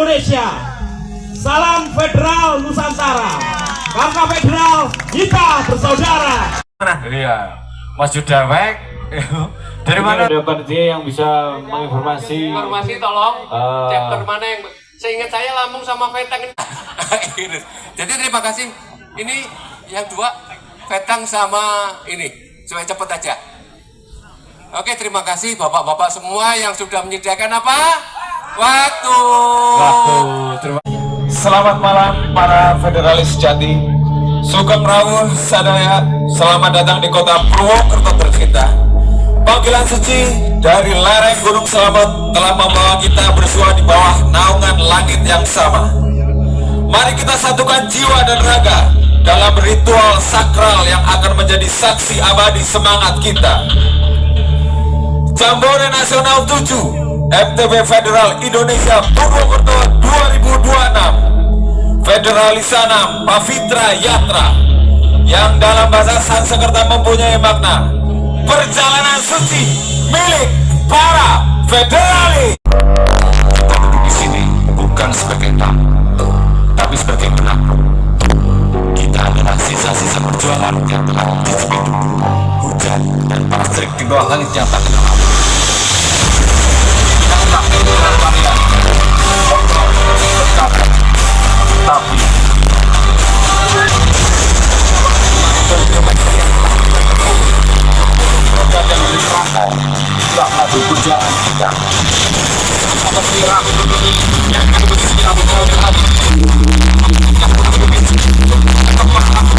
Indonesia. Salam federal Nusantara. Karena federal kita bersaudara. Iya, Mas Judawek. Dari mana? Ada panitia yang bisa menginformasi. Informasi tolong. Chapter mana yang seingat saya Lampung sama Vetang. Jadi terima kasih. Ini yang dua Vetang sama ini supaya cepat aja. Oke, terima kasih bapak-bapak semua yang sudah menyediakan apa? Waktu. Selamat malam para federalis sejati. Sugeng Rawuh Sadaya. Selamat datang di kota Purwokerto tercinta. Panggilan suci dari lereng Gunung Slamet telah membawa kita bersua di bawah naungan langit yang sama. Mari kita satukan jiwa dan raga dalam ritual sakral yang akan menjadi saksi abadi semangat kita. Jambore Nasional 7 MTB Federal Indonesia Purwokerto 2026 Federalisana Pavitra Yatra, yang dalam bahasa Sanskerta mempunyai makna perjalanan suci milik para federalis. Kita duduk di sini bukan sebagai tamu, tapi sebagai penakut. Kita adalah sisa-sisa perjuangan yang telah dicibir hujan dan panas terik di bawah langit yang tak kenal ampun. Yang tak kenal varian, tapi yang diserahkan tidak maju perjalanan kita. Atas kirang yang akan berisi abu dan hati yang pernah berisi tempat aku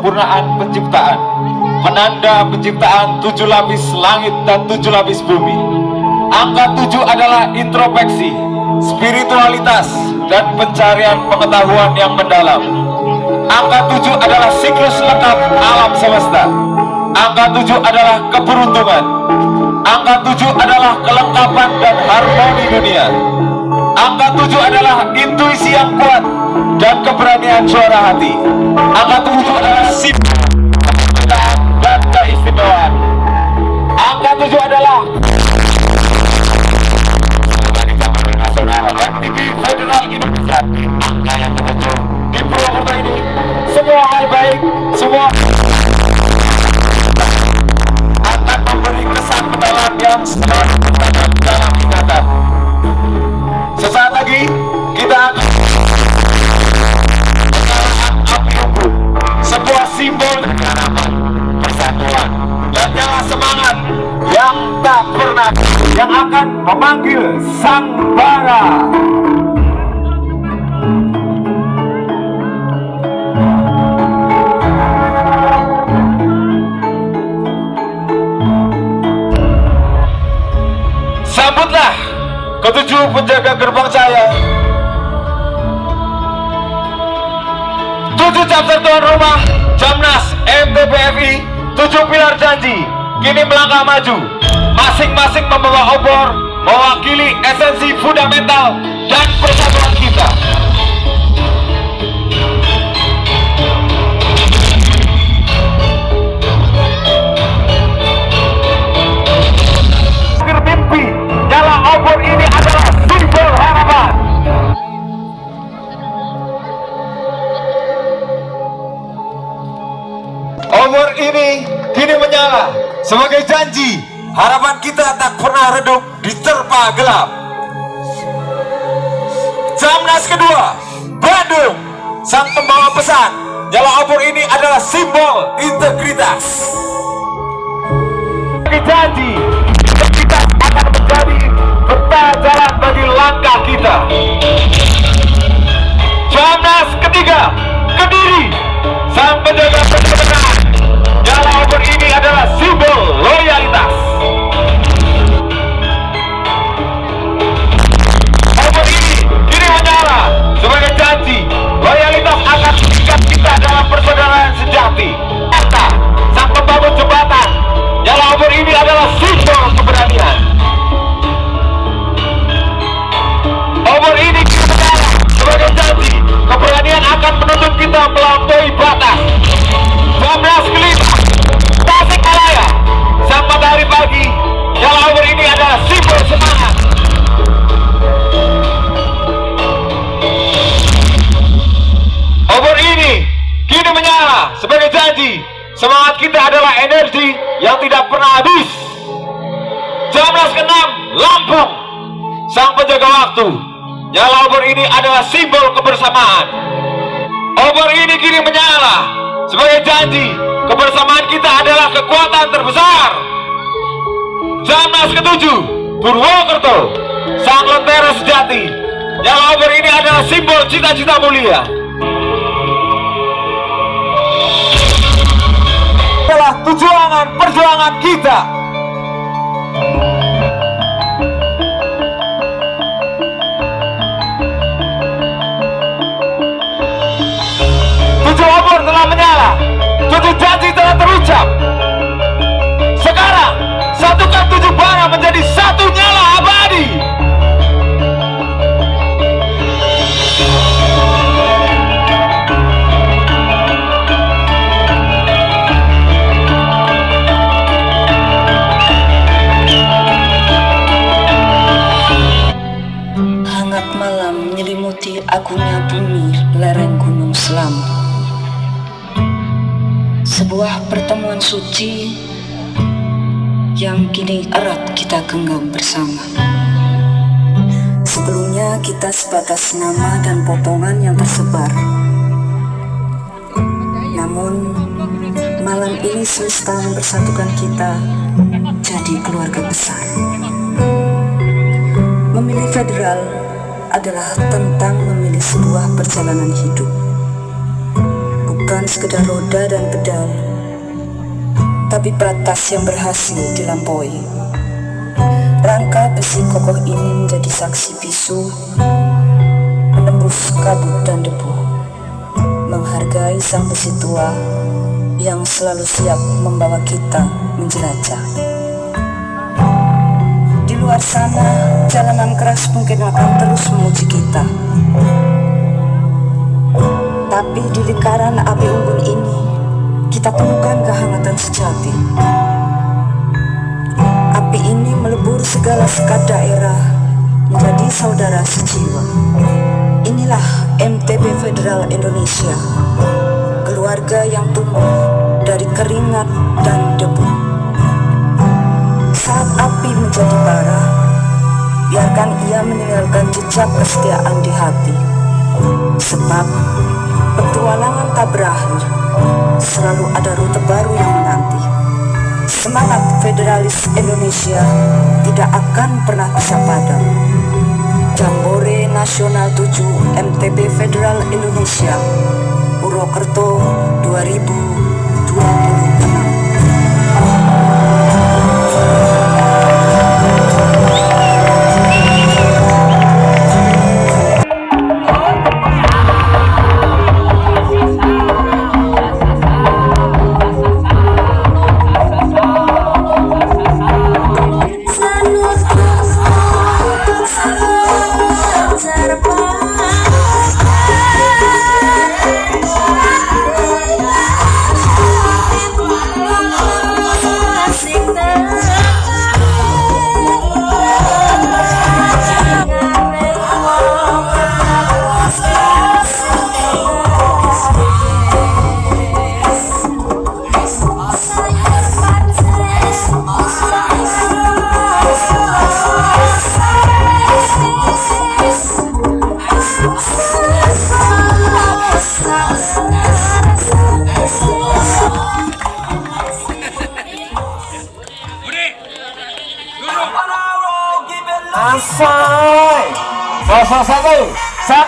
kesempurnaan penciptaan, penanda penciptaan 7 lapis langit dan 7 lapis bumi. Angka 7 adalah introspeksi, spiritualitas, dan pencarian pengetahuan yang mendalam. Angka 7 adalah siklus lengkap alam semesta. Angka 7 adalah keberuntungan. Angka 7 adalah kelengkapan dan harmoni dunia. Angka 7 adalah intuisi yang kuat dan keberanian suara hati. Angka 7 adalah simbol dan keistimewaan. Angka 7 adalah Federal Indonesia. Angka yang ketujuh di Purwokerto ini, semua hal baik, semua akan memberi kesan mendalam yang selalu tertanam dalam ingatan. Sesaat lagi kita akan menyalakan api unggun, sebuah simbol keharapan, persatuan, dan nyala semangat yang tak pernah, yang akan memanggil sang bara. Sambutlah ketujuh penjaga gerbang cahaya, 7 chapter tuan rumah Jamnas MTPFI, 7 pilar janji kini melangkah maju, masing-masing membawa obor mewakili esensi fundamental dan persatuan kita. Mimpi nyala obor ini adalah simbol harapan. Obor ini kini menyala sebagai janji harapan kita tak pernah redup diterpa gelap. Jamnas kedua Bandung, sang pembawa pesan, nyala obor ini adalah simbol integritas. Sebagai janji integritas akan menjadi peta jalan bagi langkah kita. Jamnas ketiga Kediri, sang penjaga kebenaran, nyala obor ini adalah simbol loyalitas. Obor ini kini menyala sebagai janji loyalitas akan mengikat kita dalam persaudaraan sejati. Eta, sang pembangun jembatan, nyala obor ini adalah simbol keberanian. Obor ini kini menyala sebagai janji keberanian akan menuntun kita melampaui batas. Jamnas kelima Tasikmalaya, sang matahari pagi, nyala obor ini adalah simbol semangat. Obor ini kini menyala sebagai janji semangat kita adalah energi yang tidak pernah habis. Jamnas ke-6 Lampung, sang penjaga waktu, nyala obor ini adalah simbol kebersamaan. Obor ini kini menyala sebagai janji kebersamaan kita adalah kekuatan terbesar. Jamnas ke-7 Purwokerto, sang lentera sejati, nyala obor ini adalah simbol cita-cita mulia. Adalah perjuangan kita. Tujuh obor telah menyala, 7 janji telah terucap. Sekarang satukan 7 bara menjadi satu nyala abadi. Hangat malam menyelimuti agungnya bumi lereng Gunung Selam. Sebuah pertemuan suci yang kini erat kita genggam bersama. Sebelumnya kita sebatas nama dan potongan yang tersebar. Namun malam ini semesta mempersatukan kita jadi keluarga besar. Memilih federal adalah tentang memilih sebuah perjalanan hidup, bukan sekedar roda dan pedal, tapi batas yang berhasil dilampaui. Rangka besi kokoh ini menjadi saksi bisu, menembus kabut dan debu, menghargai sang besi tua yang selalu siap membawa kita menjelajah. Di luar sana, jalanan keras mungkin akan terus memuji kita, tapi di lingkaran api unggun ini, kita temukan kehangatan sejati. Api ini melebur segala sekat daerah menjadi saudara sejiwa. Inilah MTB Federal Indonesia, keluarga yang tumbuh dari keringat dan debu. Saat api menjadi bara, biarkan ia meninggalkan jejak kesetiaan di hati. Sebab petualangan tak berakhir, selalu ada rute baru yang menanti. Semangat federalis Indonesia tidak akan pernah bisa padam. Jambore Nasional 7 MTB Federal Indonesia, Purwokerto 2026. Asoy 01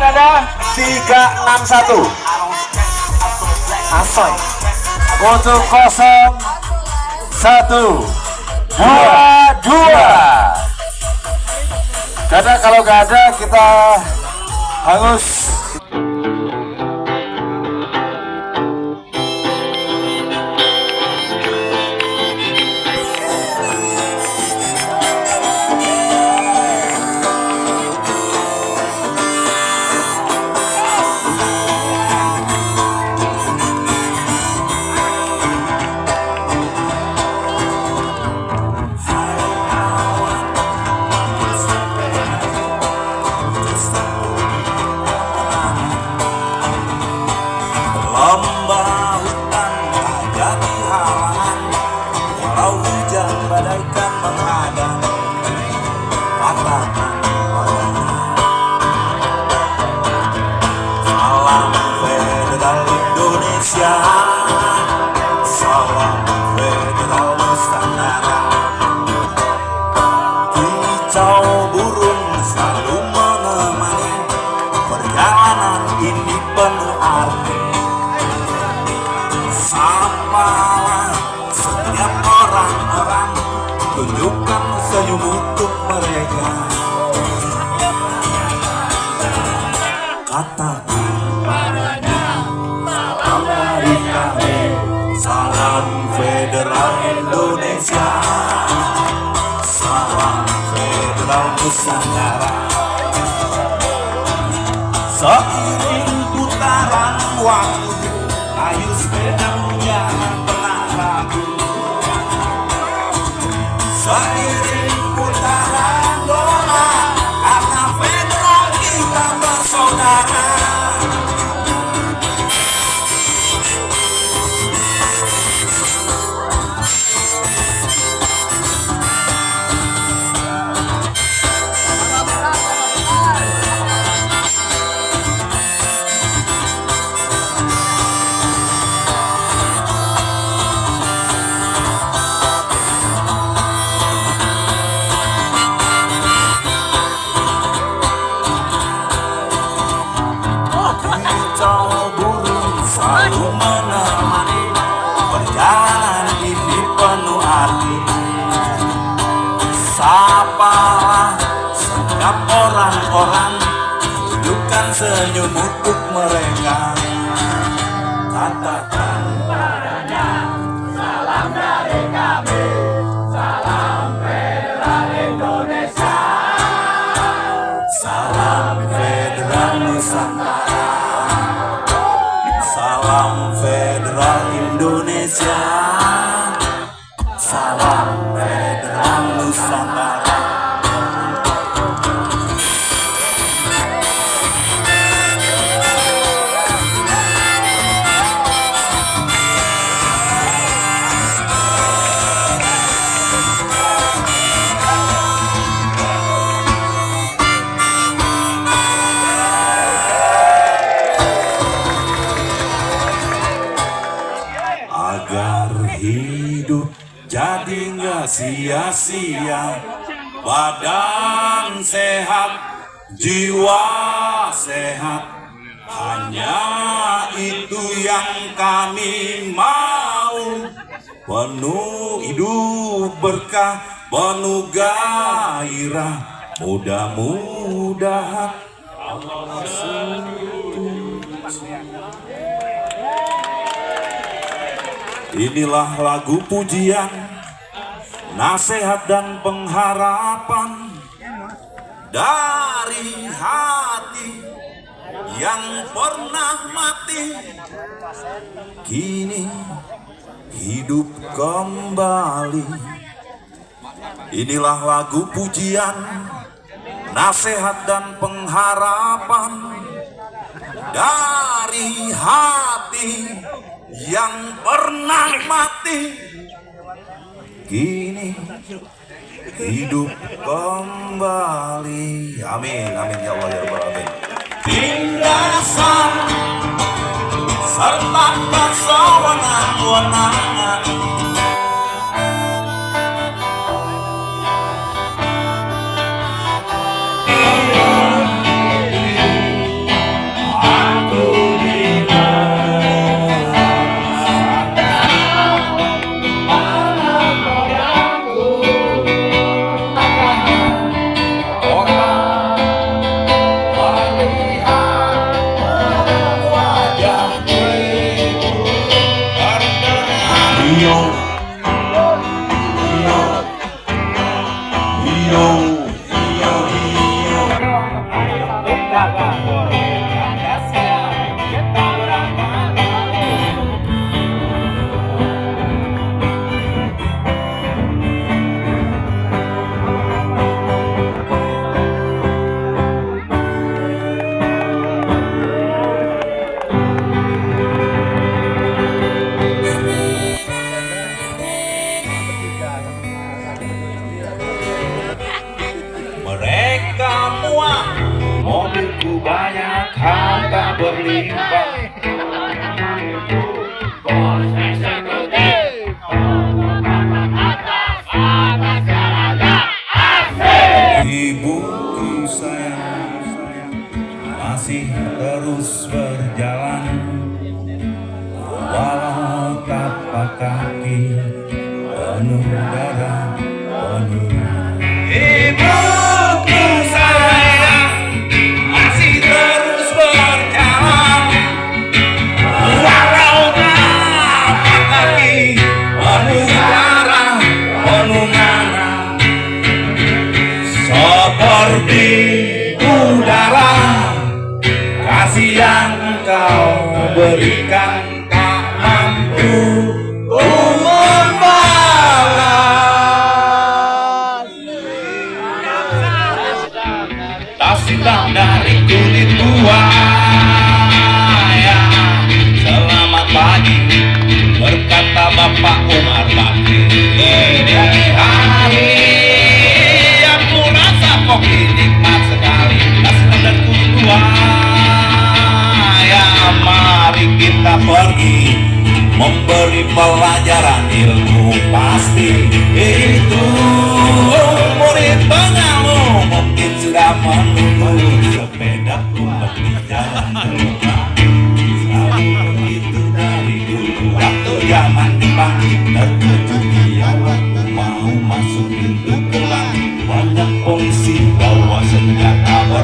ada 361 Asoy kode 0122. Karena kalau nggak ada kita harus tunjukkan senyum untuk mereka. Katakan padanya salam dari kami, salam Federal Indonesia, salam Federal Nusantara. Seiring putaran waktu, ayo sepedang jangan pernah ragu. Seiring putaran doa, karena federal kita bersaudara. orang, tunjukkan senyum untuk mereka. Katakan padanya, salam dari kami, salam Federal Indonesia, salam Federal Nusantara, salam Federal Indonesia, salam Federal Nusantara. Agar hidup jadi nggak sia-sia, badan sehat, jiwa sehat, hanya itu yang kami mau. Penuh hidup berkah, penuh gairah, mudah-mudahan Allah Inilah lagu pujian, nasihat dan pengharapan dari hati yang pernah mati, kini hidup kembali. Inilah lagu pujian, nasihat dan pengharapan dari hati yang pernah mati, kini hidup kembali. Amin, amin ya Allah ya Rabbal Alamin. Tindasan serta kesewenang-wenangan, mereka muak, mobilku banyak, harta berlimpah. Bos eksekutif, atas jalannya asik. Ibuku sayang, masih terus berjalan, walau tapak kaki penuh darah, penuh. Ibuku sayang, masih terus berjalan, walau tapak kaki penuh darah, penuh nanah. Seperti udara, kasih yang kau berikan tak mampu ku membalas. Tas hitam dari kulit buaya, selamat pagi, berkata Bapak Umar Bakri. Ini hari yang ku rasa kok nikmat sekali, tas hitam dan kulit buaya. Mari kita pergi memberi pelajaran ilmu, pasti itu murid pengamu mungkin sudah menunggu sepeda kuat di jalan terbuka. Selalu begitu dari dulu, waktu zaman Jepang terkejut dia waktu mau masuk pintu gerbang. Banyak polisi bawa senjata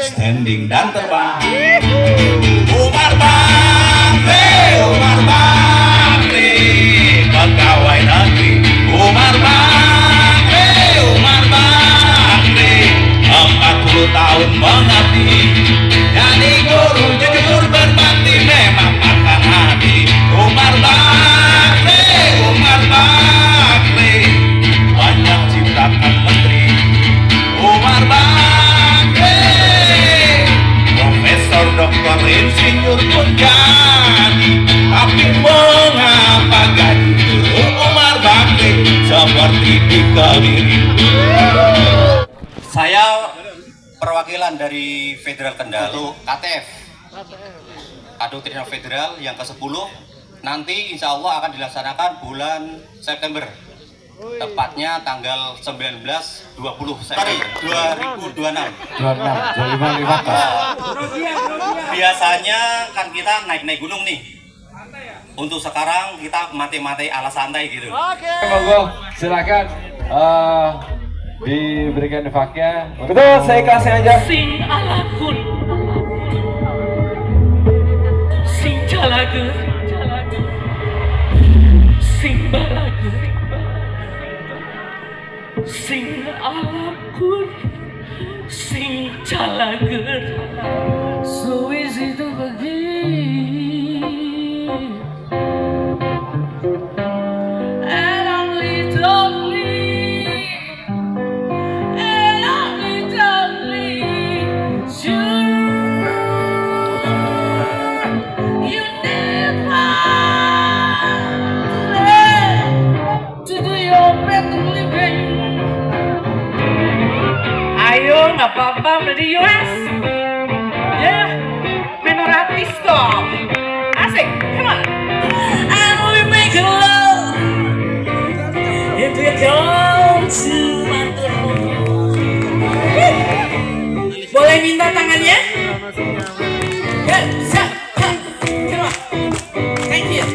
Standing dan terbang. Umar Bakri, Umar Bakri, pegawai negeri. Umar Bakri, Umar Bakri, 40 tahun mengabdi. Jadi guru jujur berbakti memang makan hati. Umar Bakri, Umar Bakri, banyak ciptakan menteri. Umar Bakri, profesor, doktor, insinyur pun jadi. Tapi mengapa gaji guru Umar Bakri seperti dikebiri? Saya perwakilan dari Federal Kendal untuk KTF Kado Triennal Federal yang ke-10 nanti insya Allah akan dilaksanakan bulan September, tepatnya tanggal 19-20 September 2026. Biasanya kan kita naik-naik gunung nih. Untuk sekarang kita mati-mati ala santai gitu. Monggo silakan diberikan faknya. Betul, saya kasih aja. Sing alakun, sing jalaga, sing balaga, sing alakun, sing jalaga. So easy to begin. And only lonely, and only lonely. Sure, you never learn to do your better living. Ayo, nggak apa-apa dari US. Yeah, menoratis kok. Asik, come on. And we make love if we come to wonderful. Boleh minta tangannya? Good, siap, come on. Thank you.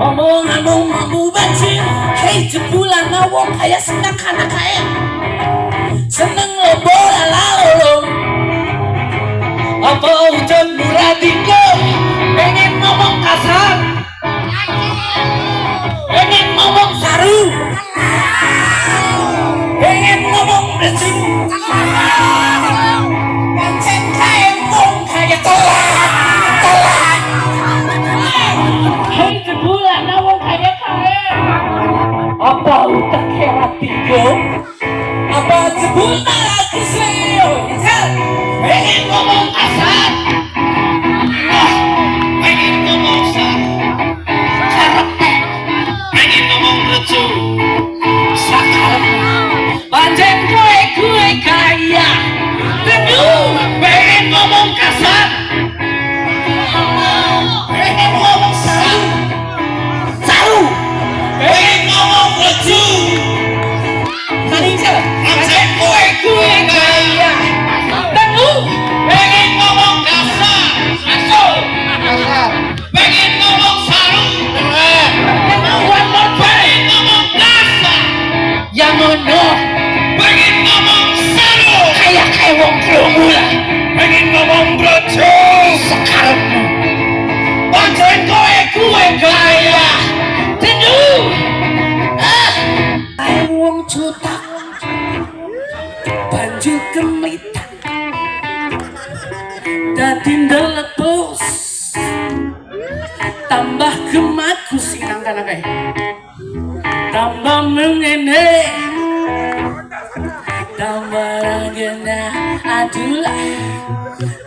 Omong-omong mau bacin, hei jebulan ngawong kayak senang kanak kae. Seneng lo bola lalolong. Apa hujan murah tinggo, pengen ngomong kasar, pengen ngomong saru, pengen ngomong bersih. Pancen kae mong kayak tolak. Hei jebulan ngawong kayak kae. Apa utak herat tinggo? Apa jebulan aku seo? Pengen ngomong kasar, pengen ngomong sarap, pengen ngomong lucu, sakarep. Pancen kue kaya, teduh pengen ngomong kasar, pengen ngomong saru, pengen ngomong lucu. Pancen kue kaya, teduh pengen ngomong kasar, pengen ngomong saru, pengen ngomong kasar, yang ngono pengen ngomong saru, kayak wong gerombolan, pengen ngomong brojo sekarepmu. Pancen kue kaya, teduh wong cutak banjur kemitak dadi ndelepus tambah gemaku sinang kanake tambah mengene tambah ragena adulah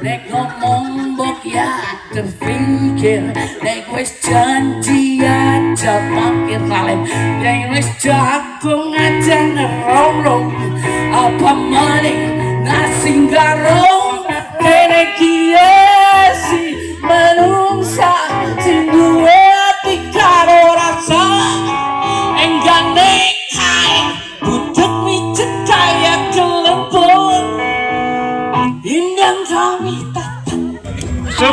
nek ngomong mbok ya terpikir nek wis janji aja pakir kalem nek wis jagung aja ngerong apa maning nasi garong kene kiasi menungsa sing duwe ati karo rasa enggak nek budek micet kaya kelep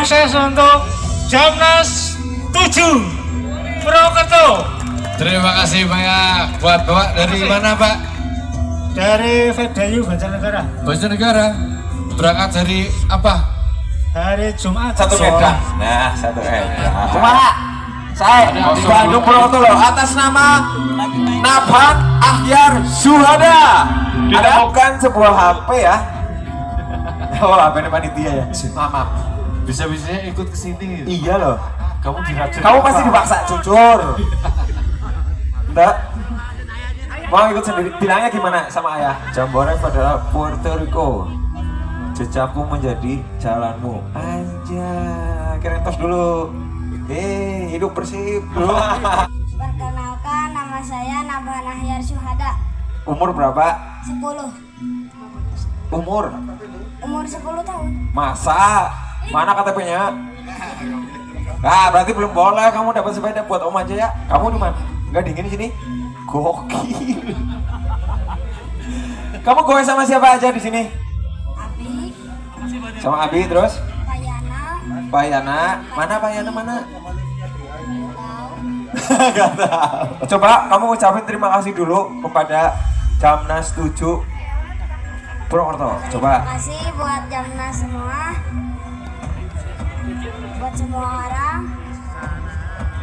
sukses untuk Jamnas 7 Purwokerto. Terima kasih banyak buat Bapak dari mana Pak? Dari Fedayu Banjarnegara. Banjarnegara. Berangkat dari apa? Hari Jumat. Satu Medan. Nah, satu Medan. Kumaha? Saya di Bandung Purwokerto loh, atas nama Nabhan Ahyar Syuhada ditemukan sebuah HP ya. Oh, HP panitia ya. Maaf. Bisa-bisanya ikut ke sini. Iya loh. Kamu diracun. Kamu pasti dipaksa, jujur. Enggak. Mau ikut sendiri. Bilangnya gimana sama ayah? Jambore adalah Puerto Rico. Jejakku menjadi jalanmu. Anjay, kerentos dulu. Hidup bersih. Perkenalkan, nama saya Nabhan Ahyar Syuhada. Umur berapa? 10. Umur 10 tahun. Masa? Mana KTP-nya? Nah, berarti belum boleh kamu dapat sepeda buat Om aja ya. Kamu di mana? Enggak dingin di sini? Gokil. Kamu goes sama siapa aja di sini? Abi. Sama Abi terus? Payana. Payana. Mana Payana mana? Tahu. Gak tahu. Coba kamu ucapin terima kasih dulu kepada Jamnas 7 Purwokerto. Coba. Terima kasih buat Jamnas semua. Buat semua orang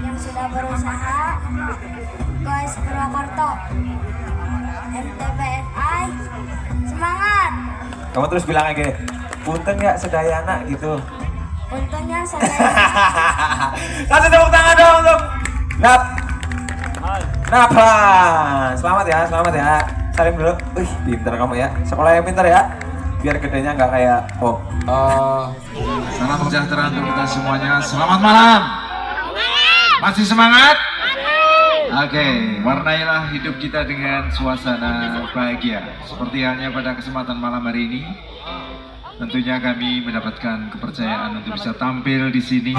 yang sudah berusaha. Guys Purwokerto, MTBFI, semangat. Kamu terus bilang aja, punten ya sedayana gitu. Untungnya saya. Kasih tepuk tangan dong untuk Nabhan. Selamat ya. Salim dulu. Pinter kamu ya. Sekolah yang pinter ya. Biar gedenya nggak kayak Salam sejahtera untuk kita semuanya. Selamat malam. Masih semangat? Oke, warnailah hidup kita dengan suasana bahagia. Seperti halnya pada kesempatan malam hari ini, tentunya kami mendapatkan kepercayaan untuk bisa tampil di sini.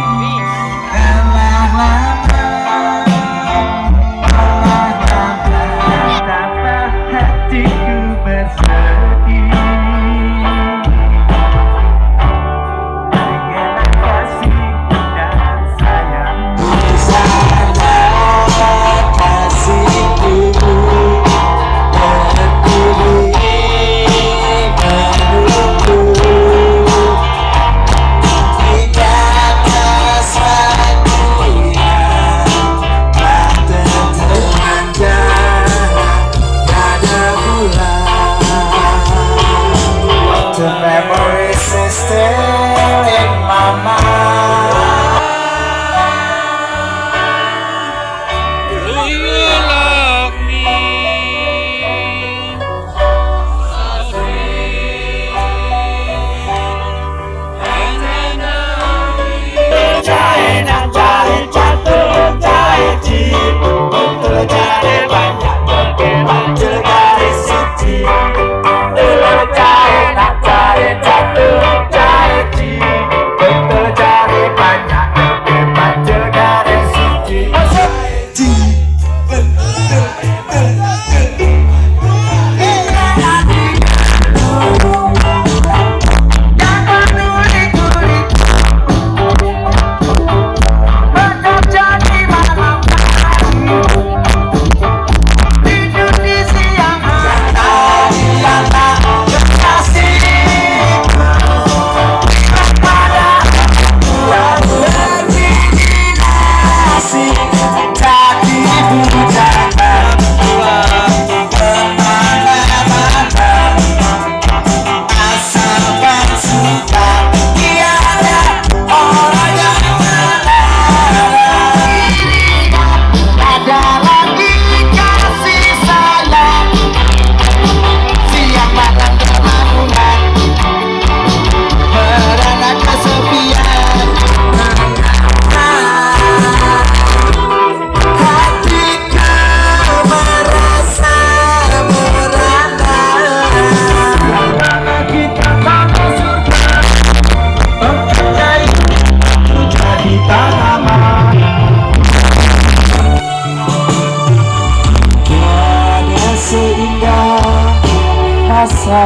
Masa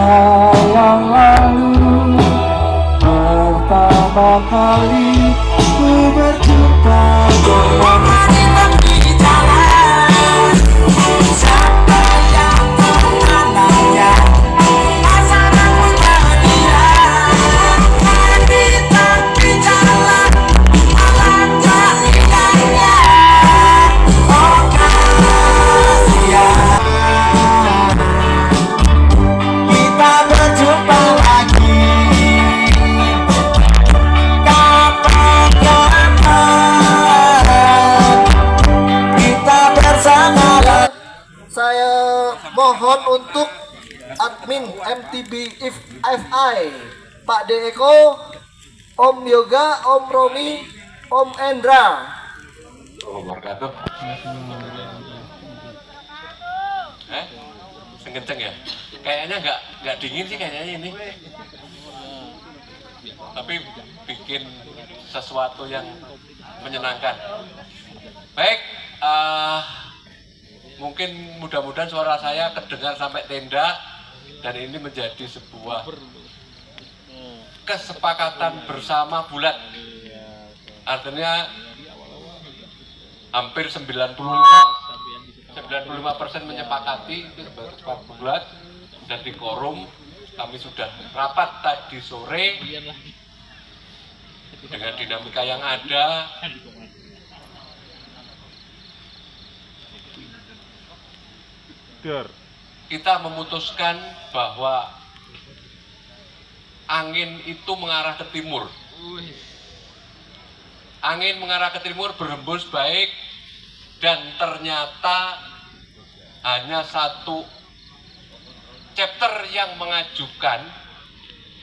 yang lalu bertambah pertama kali ku berjumpa dengan mohon untuk admin MTB FI Pak Deko, Om Yoga, Om Romi, Om Endra. Wabarakatuh. Kenceng ya? Kayaknya nggak dingin sih kayaknya ini. Tapi bikin sesuatu yang menyenangkan. Baik, mungkin mudah-mudahan suara saya terdengar sampai tenda dan ini menjadi sebuah kesepakatan bersama bulat. Artinya hampir 95% menyepakati itu sebuah bulat dan di quorum kami sudah rapat tadi sore dengan dinamika yang ada. Kita memutuskan bahwa angin itu mengarah ke timur. Angin mengarah ke timur berhembus baik dan ternyata hanya satu chapter yang mengajukan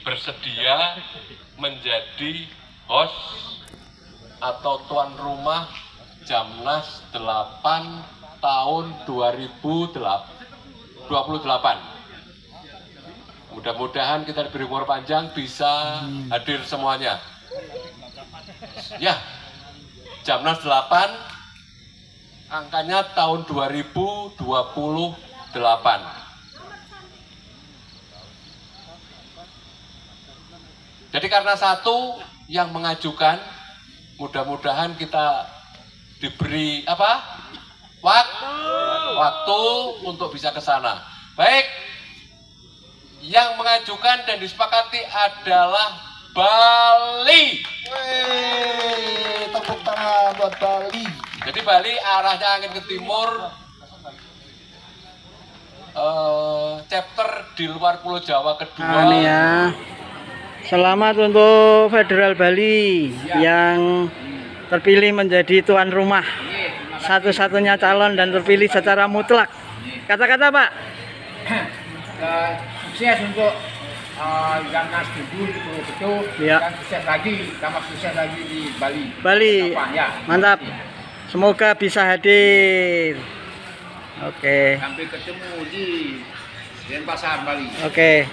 bersedia menjadi host atau tuan rumah Jamnas 8 tahun 2028. Mudah-mudahan kita diberi umur panjang bisa hadir semuanya. Ya, Jamnas 8 angkanya tahun 2028. Jadi karena satu yang mengajukan, mudah-mudahan kita diberi waktu untuk bisa ke sana. Baik, yang mengajukan dan disepakati adalah Bali. Tepuk tangan buat Bali. Jadi Bali arahnya angin ke timur, chapter di luar Pulau Jawa kedua. Ya. Selamat untuk Federal Bali yang terpilih menjadi tuan rumah. Satu-satunya calon dan terpilih secara mutlak. Kata-kata Pak. Sukses untuk Jamnas 7 betul-betul ya. Dan sukses lagi, tambah sukses lagi di Bali. Bali, ya. Mantap. Semoga bisa hadir. Oke. Sampai ketemu di Denpasar, Bali. Oke.